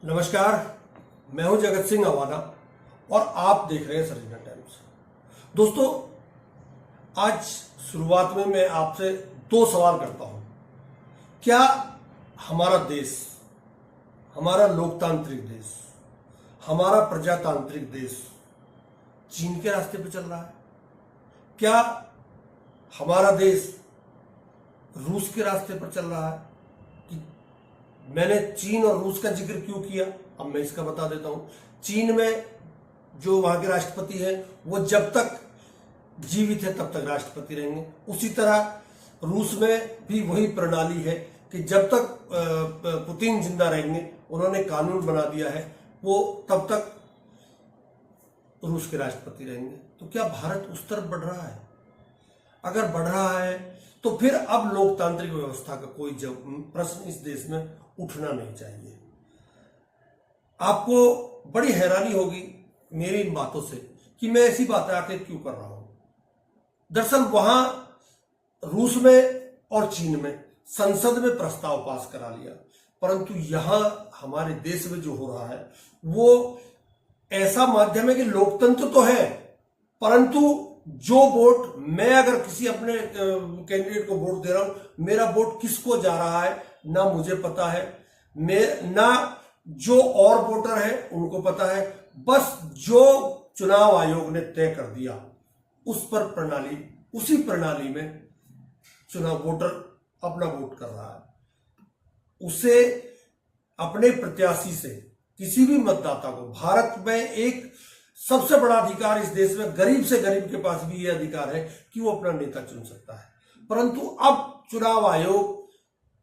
नमस्कार, मैं हूं जगत सिंह अवाना और आप देख रहे हैं सर्जिकल टाइम्स। दोस्तों, आज शुरुआत में मैं आपसे दो सवाल करता हूं। क्या हमारा देश, हमारा लोकतांत्रिक देश, हमारा प्रजातांत्रिक देश चीन के रास्ते पर चल रहा है? क्या हमारा देश रूस के रास्ते पर चल रहा है? मैंने चीन और रूस का जिक्र क्यों किया, अब मैं इसका बता देता हूं। चीन में जो वहां के राष्ट्रपति हैं वो जब तक जीवित है तब तक राष्ट्रपति रहेंगे। उसी तरह रूस में भी वही प्रणाली है कि जब तक पुतिन जिंदा रहेंगे, उन्होंने कानून बना दिया है, वो तब तक रूस के राष्ट्रपति रहेंगे। तो क्या भारत उस तरफ बढ़ रहा है? अगर बढ़ रहा है तो फिर अब लोकतांत्रिक व्यवस्था का कोई प्रश्न इस देश में उठना नहीं चाहिए। आपको बड़ी हैरानी होगी मेरी इन बातों से कि मैं ऐसी बातें आखिर क्यों कर रहा हूं। दरअसल वहां रूस में और चीन में संसद में प्रस्ताव पास करा लिया, परंतु यहां हमारे देश में जो हो रहा है वो ऐसा माध्यम है कि लोकतंत्र तो है, परंतु जो वोट मैं अगर किसी अपने कैंडिडेट को वोट दे रहा हूं, मेरा वोट किसको जा रहा है ना मुझे पता है, ना जो और वोटर है उनको पता है। बस जो चुनाव आयोग ने तय कर दिया उस पर प्रणाली, उसी प्रणाली में चुनाव वोटर अपना वोट कर रहा है। उसे अपने प्रत्याशी से किसी भी मतदाता को, भारत में एक सबसे बड़ा अधिकार इस देश में गरीब से गरीब के पास भी यह अधिकार है कि वो अपना नेता चुन सकता है, परंतु अब चुनाव आयोग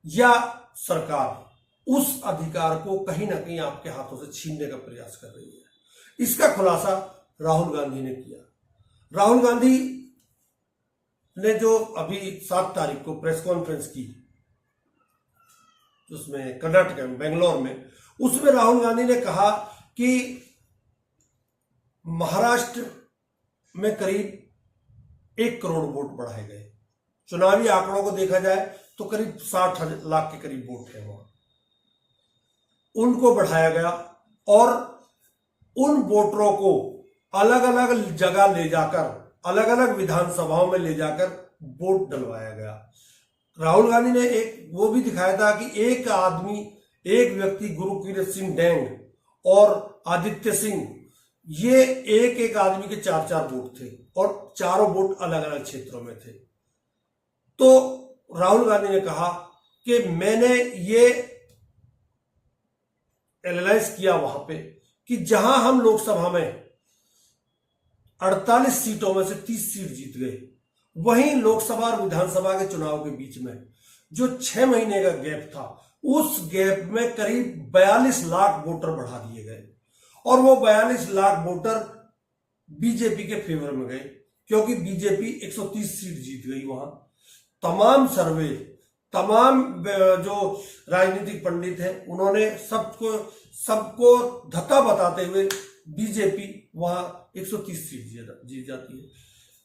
या सरकार उस अधिकार को कहीं ना कहीं आपके हाथों से छीनने का प्रयास कर रही है। इसका खुलासा राहुल गांधी ने किया। राहुल गांधी ने जो अभी 7 तारीख को प्रेस कॉन्फ्रेंस की, उसमें कर्नाटक में बेंगलोर में, उसमें राहुल गांधी ने कहा कि महाराष्ट्र में करीब 1 करोड़ वोट बढ़ाए गए। चुनावी आंकड़ों को देखा जाए तो करीब 60 लाख के करीब वोट है वहां, उनको बढ़ाया गया और उन वोटरों को अलग अलग जगह ले जाकर, अलग अलग विधानसभाओं में ले जाकर वोट डलवाया गया। राहुल गांधी ने एक वो भी दिखाया था कि एक आदमी, एक व्यक्ति, गुरकीरत सिंह डेंग और आदित्य सिंह, ये एक एक आदमी के 4-4 वोट थे और चारों वोट अलग अलग क्षेत्रों में थे। तो राहुल गांधी ने कहा कि मैंने ये एनालाइज किया वहां पे कि जहां हम लोकसभा में 48 सीटों में से 30 सीट जीत गए, वहीं लोकसभा और विधानसभा के चुनाव के बीच में जो 6 महीने का गैप था, उस गैप में करीब 42 लाख वोटर बढ़ा दिए गए और वो 42 लाख वोटर बीजेपी के फेवर में गए, क्योंकि बीजेपी 130 सीट जीत गई वहां। तमाम सर्वे, तमाम जो राजनीतिक पंडित हैं, उन्होंने सबको धक्का बताते हुए बीजेपी वहां 130 सीट जीत जाती है।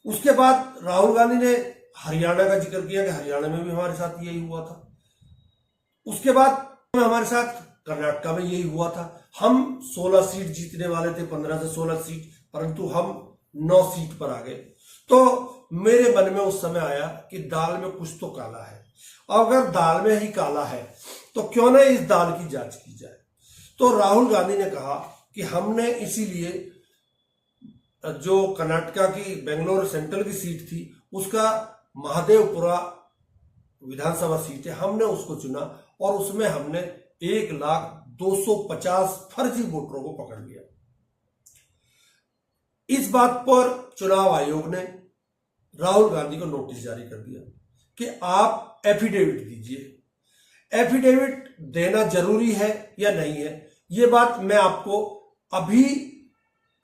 उसके बाद राहुल गांधी ने हरियाणा का जिक्र किया कि हरियाणा में भी हमारे साथ यही हुआ था। उसके बाद हमारे साथ कर्नाटक में यही हुआ था। हम 16 सीट जीतने वाले थे, 15 से 16 सीट, परंतु हम 9 सीट पर आ गए। तो मेरे मन में उस समय आया कि दाल में कुछ तो काला है, और अगर दाल में ही काला है तो क्यों ना इस दाल की जांच की जाए। तो राहुल गांधी ने कहा कि हमने इसीलिए जो कर्नाटक की बेंगलोर सेंट्रल की सीट थी, उसका महादेवपुरा विधानसभा सीट है, हमने उसको चुना और उसमें हमने 1,250,000 फर्जी वोटरों को पकड़ लिया। इस बात पर चुनाव आयोग ने राहुल गांधी को नोटिस जारी कर दिया कि आप एफिडेविट दीजिए। एफिडेविट देना जरूरी है या नहीं है, यह बात मैं आपको अभी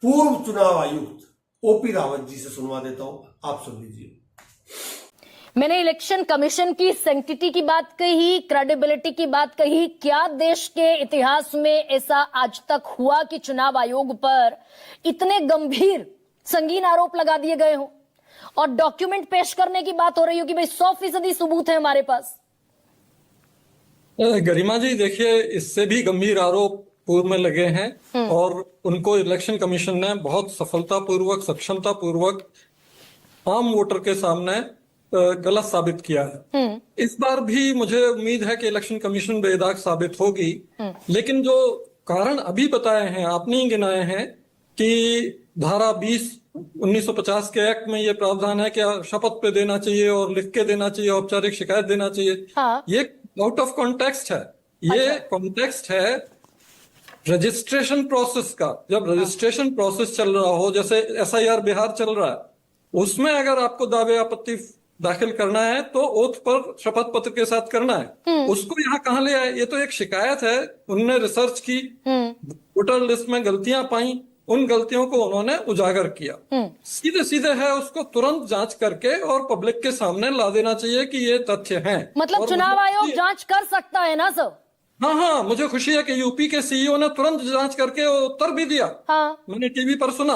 पूर्व चुनाव आयुक्त ओपी रावत जी से सुनवा देता हूं, आप सुन लीजिए। मैंने इलेक्शन कमीशन की सैंक्टिटी की बात कही, क्रेडिबिलिटी की बात कही। क्या देश के इतिहास में ऐसा आज तक हुआ कि चुनाव आयोग पर इतने गंभीर संगीन आरोप लगा दिए गए हों और डॉक्यूमेंट पेश करने की बात हो रही हो कि भाई 100% सबूत है हमारे पास? गरिमा जी, देखिए, इससे भी गंभीर आरोप पूर्व में लगे हैं और उनको इलेक्शन कमीशन ने बहुत सफलतापूर्वक, सक्षमतापूर्वक आम वोटर के सामने गलत साबित किया है। इस बार भी मुझे उम्मीद है कि इलेक्शन कमीशन बेदाग साबित होगी, लेकिन जो कारण अभी बताए हैं, आपने ही गिनाए हैं कि धारा 20 1950 के एक्ट में ये प्रावधान है कि शपथ पे देना चाहिए और लिख के देना चाहिए, औपचारिक शिकायत देना चाहिए। हाँ। ये आउट ऑफ कॉन्टेक्स्ट है। ये कॉन्टेक्स्ट है रजिस्ट्रेशन प्रोसेस का। जब रजिस्ट्रेशन प्रोसेस चल रहा हो, जैसे एसआईआर बिहार चल रहा है, उसमें अगर आपको दावे आपत्ति दाखिल करना है तो ओथ पर शपथ पत्र के साथ करना है। उसको यहाँ कहाँ ले आए? ये तो एक शिकायत है। उन्होंने रिसर्च की, वोटर लिस्ट में गलतियां पाई, उन गलतियों को उन्होंने उजागर किया। सीधे सीधे है, उसको तुरंत जांच करके और पब्लिक के सामने ला देना चाहिए कि ये तथ्य हैं। मतलब और चुनाव आयोग जांच कर सकता है ना सर? हाँ, मुझे खुशी है कि यूपी के सीईओ ने तुरंत जांच करके उत्तर भी दिया। हाँ। मैंने टीवी पर सुना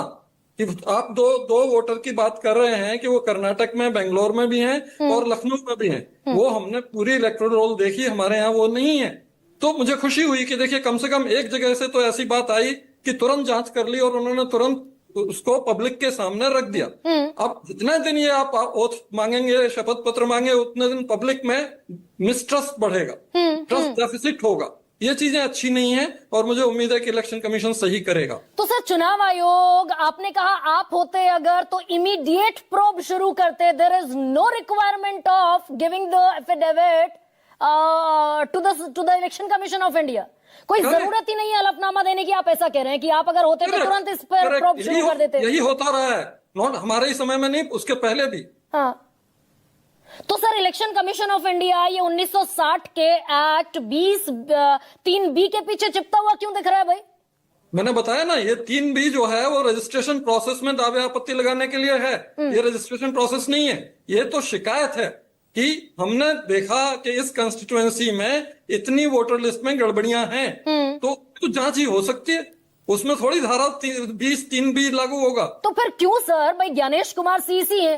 कि आप दो वोटर की बात कर रहे हैं कि वो कर्नाटक में, बेंगलोर में भी हैं और लखनऊ में भी हैं। वो हमने पूरी इलेक्टोरल रोल देखी, हमारे यहाँ वो नहीं है। तो मुझे खुशी हुई कि देखिए कम से कम एक जगह से तो ऐसी बात आई कि तुरंत जांच कर ली और उन्होंने तुरंत उसको पब्लिक के सामने रख दिया। अब जितने दिन ये आप ओथ मांगेंगे, शपथ पत्र मांगे, उतने दिन पब्लिक में मिसट्रस्ट बढ़ेगा, ट्रस्ट डेफिसिट होगा। ये चीजें अच्छी नहीं है और मुझे उम्मीद है कि इलेक्शन कमीशन सही करेगा। तो सर चुनाव आयोग, आपने कहा आप होते अगर तो इमीडिएट प्रोब शुरू करते, there is no requirement of giving the affidavit to the Election Commission of India. कोई जरूरत ही नहीं है हलफनामा देने की, आप ऐसा कह रहे हैं कि आप अगर होते तो तुरंत इस पर प्रोब शुरू कर देते। यही होता रहा है, नॉट हमारे ही समय में नहीं, उसके पहले भी। हाँ, तो sir election Commission of India ये 1960 के एक्ट 20(3)(b) के पीछे चिपता हुआ क्यों दिख रहा है भाई? मैंने बताया ना, ये 3B जो है वो रजिस्ट्रेशन प्रोसेस में दावे आपत्ति लगाने के लिए है। ये रजिस्ट्रेशन प्रोसेस नहीं है, ये तो शिकायत है कि हमने देखा कि इस कंस्टिट्यूएंसी में इतनी वोटर लिस्ट में गड़बड़ियां हैं, तो जांच ही हो सकती है, उसमें थोड़ी धारा 20(3)(b) लागू होगा। तो फिर क्यों सर? भाई ज्ञानेश कुमार सीसी है,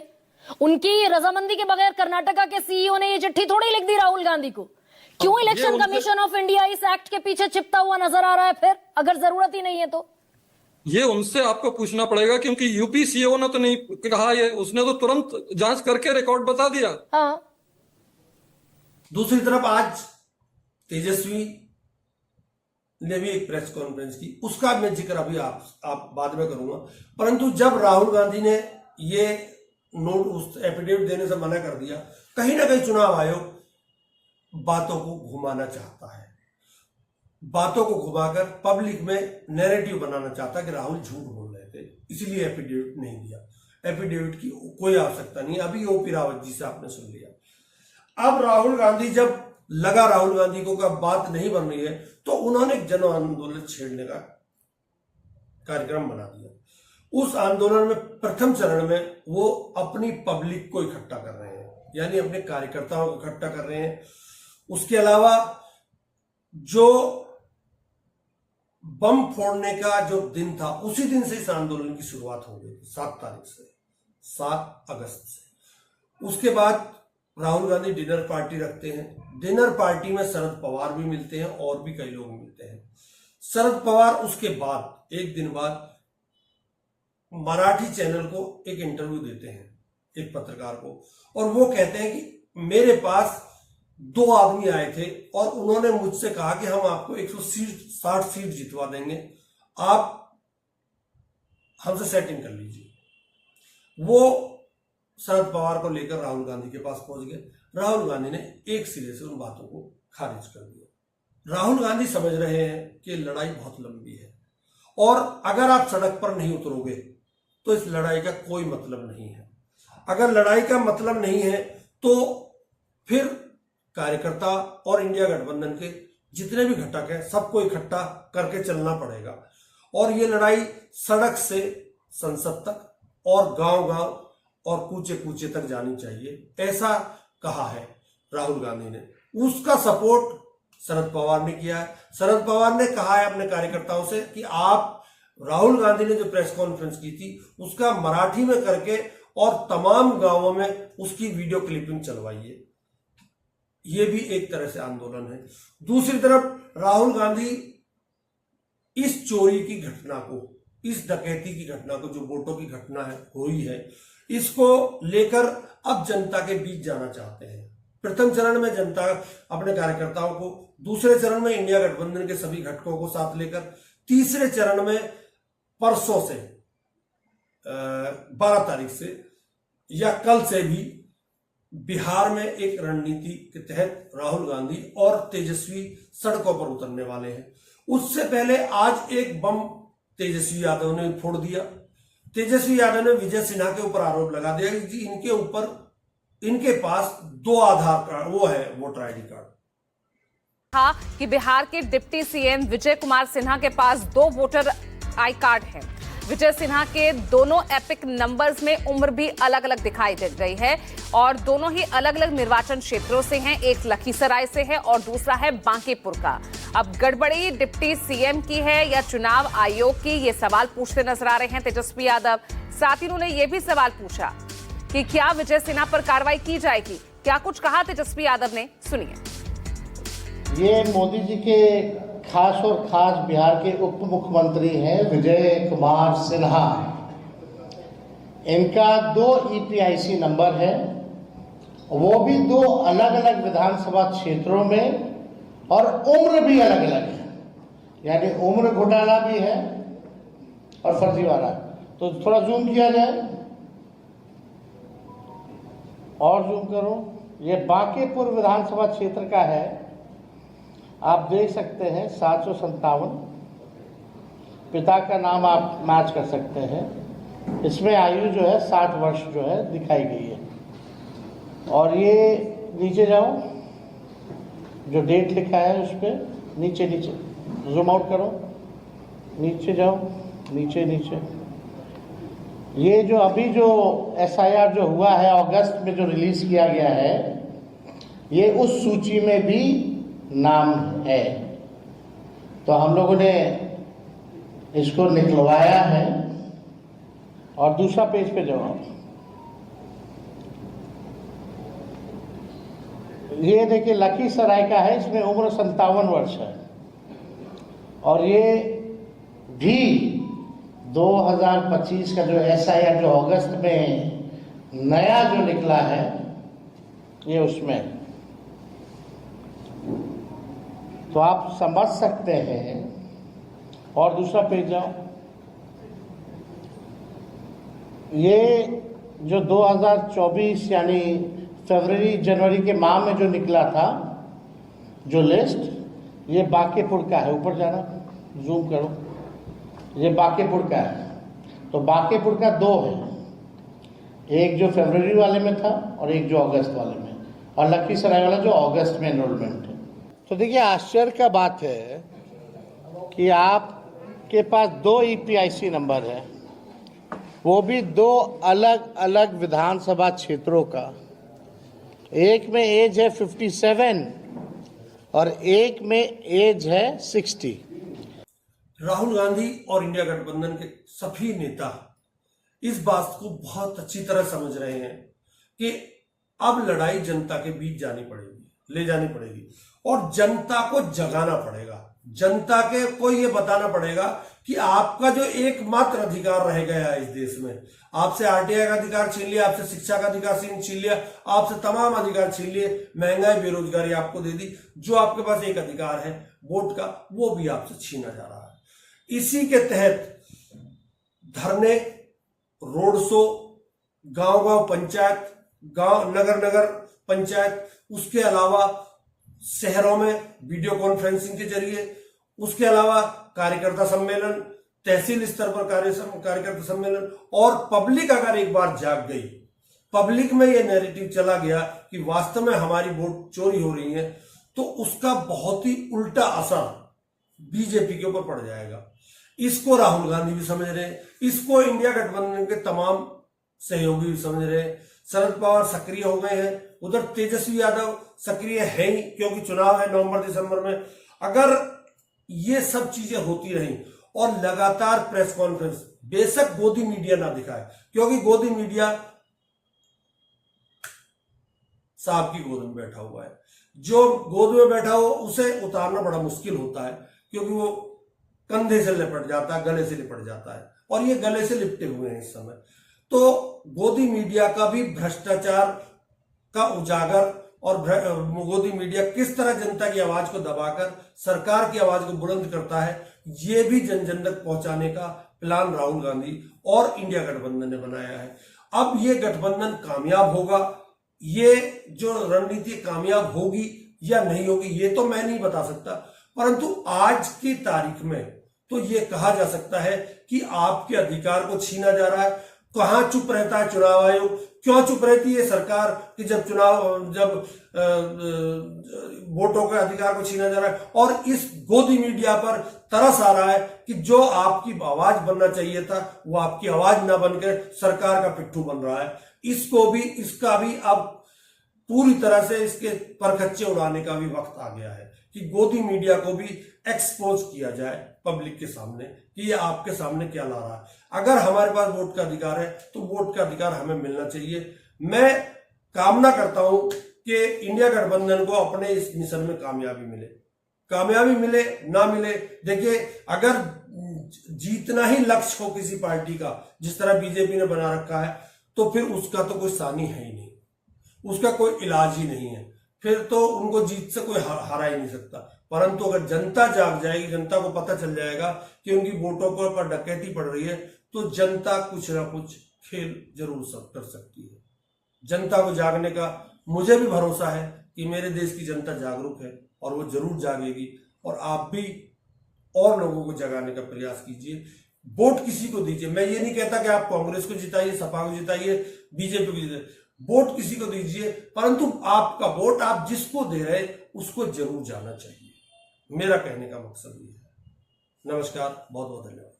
उनकी रजामंदी के बगैर कर्नाटका के सीईओ ने ये चिट्ठी थोड़ी लिख दी राहुल गांधी को। क्यों इलेक्शन कमीशन ऑफ इंडिया इस एक्ट के पीछे चिपता हुआ नजर आ रहा है फिर, अगर जरूरत ही नहीं है तो? ये उनसे आपको पूछना पड़ेगा, क्योंकि यूपी सीईओ ने तो नहीं कहा, ये उसने तो तुरंत जांच करके रिकॉर्ड बता दिया। हाँ। दूसरी तरफ आज तेजस्वी ने भी एक प्रेस कॉन्फ्रेंस की, उसका मैं जिक्र अभी आप बाद में करूंगा। परंतु जब राहुल गांधी ने ये नोट उस एफिडेविट देने से मना कर दिया, कहीं ना कहीं चुनाव आयोग बातों को घुमाना चाहता है, बातों को घुमाकर पब्लिक में नैरेटिव बनाना चाहता है कि राहुल झूठ बोल रहे थे, इसलिए एफिडेविट नहीं दिया। एफिडेविट की कोई आवश्यकता नहीं, अभी ओपी रावत जी से आपने सुन लिया। अब राहुल गांधी, जब लगा राहुल गांधी को कब बात नहीं बन रही है, तो उन्होंने एक जन आंदोलन छेड़ने का कार्यक्रम बना दिया। उस आंदोलन में प्रथम चरण में वो अपनी पब्लिक को इकट्ठा कर रहे हैं, यानी अपने कार्यकर्ताओं को इकट्ठा कर रहे हैं। उसके अलावा जो बम फोड़ने का जो दिन था, उसी दिन से इस आंदोलन की शुरुआत हो गई, 7 तारीख से, 7 अगस्त से। उसके बाद राहुल गांधी डिनर पार्टी रखते हैं। डिनर पार्टी में शरद पवार भी मिलते हैं और भी कई लोग मिलते हैं। शरद पवार उसके बाद एक दिन बाद मराठी चैनल को एक इंटरव्यू देते हैं, एक पत्रकार को, और वो कहते हैं कि मेरे पास 2 आदमी आए थे और उन्होंने मुझसे कहा कि हम आपको 160 सीट जितवा देंगे, आप हमसे सेटिंग कर लीजिए। वो शरद पवार को लेकर राहुल गांधी के पास पहुंच गए। राहुल गांधी ने एक सिरे से उन बातों को खारिज कर दिया। राहुल गांधी समझ रहे हैं कि लड़ाई बहुत लंबी है और अगर आप सड़क पर नहीं उतरोगे तो इस लड़ाई का कोई मतलब नहीं है। अगर लड़ाई का मतलब नहीं है तो फिर कार्यकर्ता और इंडिया गठबंधन के जितने भी घटक हैं सबको इकट्ठा करके चलना पड़ेगा और ये लड़ाई सड़क से संसद तक और गांव-गांव और कूचे-कूचे तक जानी चाहिए, ऐसा कहा है राहुल गांधी ने। उसका सपोर्ट शरद पवार ने किया है। शरद पवार ने कहा है अपने कार्यकर्ताओं से कि आप राहुल गांधी ने जो प्रेस कॉन्फ्रेंस की थी उसका मराठी में करके और तमाम गांवों में उसकी वीडियो क्लिपिंग चलवाइए। ये भी एक तरह से आंदोलन है। दूसरी तरफ राहुल गांधी इस चोरी की घटना को, इस डकैती की घटना को, जो वोटों की घटना है हुई है, इसको लेकर अब जनता के बीच जाना चाहते हैं। प्रथम चरण में जनता अपने कार्यकर्ताओं को, दूसरे चरण में इंडिया गठबंधन के सभी घटकों को साथ लेकर, तीसरे चरण में परसों से 12 तारीख से या कल से भी बिहार में एक रणनीति के तहत राहुल गांधी और तेजस्वी सड़कों पर उतरने वाले हैं। उससे पहले आज एक बम तेजस्वी यादव ने फोड़ दिया। तेजस्वी यादव ने विजय सिन्हा के ऊपर आरोप लगा दिया कि इनके ऊपर, इनके पास 2 आधार कार्ड, वो है वोटर आईडी कार्ड। कहा कि बिहार के डिप्टी सीएम विजय कुमार सिन्हा के पास 2 वोटर आई कार्ड हैं। विजय सिन्हा के दोनों एपिक नंबर्स में उम्र भी अलग अलग दिखाई दे रही है और दोनों ही अलग अलग निर्वाचन क्षेत्रों से हैं। एक लखीसराय से है और दूसरा है बांकीपुर का। अब गड़बड़ी डिप्टी सीएम की है या चुनाव आयोग की, ये सवाल पूछते नजर आ रहे हैं तेजस्वी यादव। साथ ही उन्होंने ये भी सवाल पूछा कि क्या विजय सिन्हा पर कार्रवाई की जाएगी। क्या कुछ कहा तेजस्वी यादव ने, सुनिए। ये मोदी जी के खास और खास बिहार के उप मुख्यमंत्री हैं विजय कुमार सिन्हा। इनका 2 EPIC नंबर है, वो भी 2 अलग अलग विधानसभा क्षेत्रों में, और उम्र भी अलग अलग है, यानी उम्र घोटाला भी है और फर्जीवाड़ा। तो थोड़ा जूम किया जाए और जूम करो। ये बांकीपुर विधानसभा क्षेत्र का है, आप देख सकते हैं 757। पिता का नाम आप मैच कर सकते हैं। इसमें आयु जो है 60 वर्ष जो है दिखाई गई है। और ये नीचे जाओ, जो डेट लिखा है उस पर नीचे जूम आउट करो, नीचे जाओ, नीचे। ये जो अभी जो SIR जो हुआ है अगस्त में जो रिलीज किया गया है, ये उस सूची में भी नाम है। तो हम लोगों ने इसको निकलवाया है। और दूसरा पेज पे जाओ। ये देखिए लखीसराय का है, इसमें उम्र 57 वर्ष है। और ये भी 2025 का जो SIR जो अगस्त में नया जो निकला है, ये उसमें। तो आप समझ सकते हैं। और दूसरा पेज जाओ। ये जो 2024 यानी फरवरी जनवरी के माह में जो निकला था जो लिस्ट, ये बांकीपुर का है। ऊपर जाना, जूम करो, ये बांकीपुर का है। तो बांकीपुर का 2 है, एक जो फरवरी वाले में था और एक जो अगस्त वाले में, और लखीसराय वाला जो अगस्त में एनरोलमेंट है। तो देखिए आश्चर्य का बात है कि आपके पास 2 EPIC नंबर है, वो भी 2 अलग अलग विधानसभा क्षेत्रों का। एक में एज है 57 और एक में एज है 60। राहुल गांधी और इंडिया गठबंधन के सभी नेता इस बात को बहुत अच्छी तरह समझ रहे हैं कि अब लड़ाई जनता के बीच जानी पड़ेगी, ले जानी पड़ेगी, और जनता को जगाना पड़ेगा। जनता के को ये बताना पड़ेगा कि आपका जो एकमात्र अधिकार रह गया है इस देश में, आपसे RTI का अधिकार छीन लिया, आपसे शिक्षा का अधिकार छीन लिया, आपसे तमाम अधिकार छीन लिए, महंगाई बेरोजगारी आपको दे दी। जो आपके पास एक अधिकार है वोट का, वो भी आपसे छीना जा रहा है। इसी के तहत धरने, रोड शो, गांव-गांव पंचायत, गांव नगर पंचायत, उसके अलावा शहरों में वीडियो कॉन्फ्रेंसिंग के जरिए, उसके अलावा कार्यकर्ता सम्मेलन, तहसील स्तर पर कार्यकर्ता सम्मेलन। और पब्लिक अगर एक बार जाग गई, पब्लिक में यह नैरेटिव चला गया कि वास्तव में हमारी वोट चोरी हो रही है, तो उसका बहुत ही उल्टा असर बीजेपी के ऊपर पड़ जाएगा। इसको राहुल गांधी भी समझ रहे हैं, इसको इंडिया गठबंधन के तमाम सहयोगी भी समझ रहे हैं। शरद पवार सक्रिय हो गए हैं, उधर तेजस्वी यादव सक्रिय है ही, क्योंकि चुनाव है नवंबर दिसंबर में। अगर ये सब चीजें होती रही और लगातार प्रेस कॉन्फ्रेंस, बेशक गोदी मीडिया ना दिखाए, क्योंकि गोदी मीडिया सांप की गोद में बैठा हुआ है। जो गोद में बैठा हो उसे उतारना बड़ा मुश्किल होता है, क्योंकि वो कंधे से लिपट जाता है, गले से लिपट जाता है, और ये गले से लिपटे हुए हैं इस समय। तो गोदी मीडिया का भी भ्रष्टाचार का उजागर, और गोदी मीडिया किस तरह जनता की आवाज को दबाकर सरकार की आवाज को बुलंद करता है, ये भी जन जन तक पहुंचाने का प्लान राहुल गांधी और इंडिया गठबंधन ने बनाया है। अब ये गठबंधन कामयाब होगा, ये जो रणनीति कामयाब होगी या नहीं होगी ये तो मैं नहीं बता सकता, परंतु आज की तारीख में तो ये कहा जा सकता है कि आपके अधिकार को छीना जा रहा है। कहां चुप रहता है चुनाव आयोग, क्यों चुप रहती है सरकार कि जब वोटों के अधिकार को छीना जा रहा है, और इस गोदी मीडिया पर तरस आ रहा है कि जो आपकी आवाज बनना चाहिए था वो आपकी आवाज ना बनकर सरकार का पिट्ठू बन रहा है। इसका भी अब पूरी तरह से इसके परखच्चे उड़ाने का भी वक्त आ गया है कि गोदी मीडिया को भी एक्सपोज किया जाए पब्लिक के सामने कि ये आपके सामने क्या ला रहा है। अगर हमारे पास वोट का अधिकार है तो वोट का अधिकार हमें मिलना चाहिए। मैं कामना करता हूं कि इंडिया गठबंधन को अपने इस मिशन में कामयाबी मिले ना मिले। देखिए, अगर जीतना ही लक्ष्य हो किसी पार्टी का, जिस तरह बीजेपी ने बना रखा है, तो फिर उसका तो कोई सानी है ही नहीं, उसका कोई इलाज ही नहीं है, फिर तो उनको जीत से कोई हरा ही नहीं सकता। परंतु अगर जनता जाग जाएगी, जनता को पता चल जाएगा कि उनकी वोटों पर डकैती पड़ रही है, तो जनता कुछ ना कुछ खेल जरूर कर सकती है। जनता को जागने का मुझे भी भरोसा है कि मेरे देश की जनता जागरूक है और वो जरूर जागेगी, और आप भी और लोगों को जगाने का प्रयास कीजिए। वोट किसी को दीजिए, मैं ये नहीं कहता कि आप कांग्रेस को जिताइए, सपा को जिताइए, बीजेपी को जिताइए, वोट किसी को दीजिए, परंतु आपका वोट आप जिसको दे रहे उसको जरूर जाना चाहिए। मेरा कहने का मकसद ये है। नमस्कार, बहुत बहुत धन्यवाद।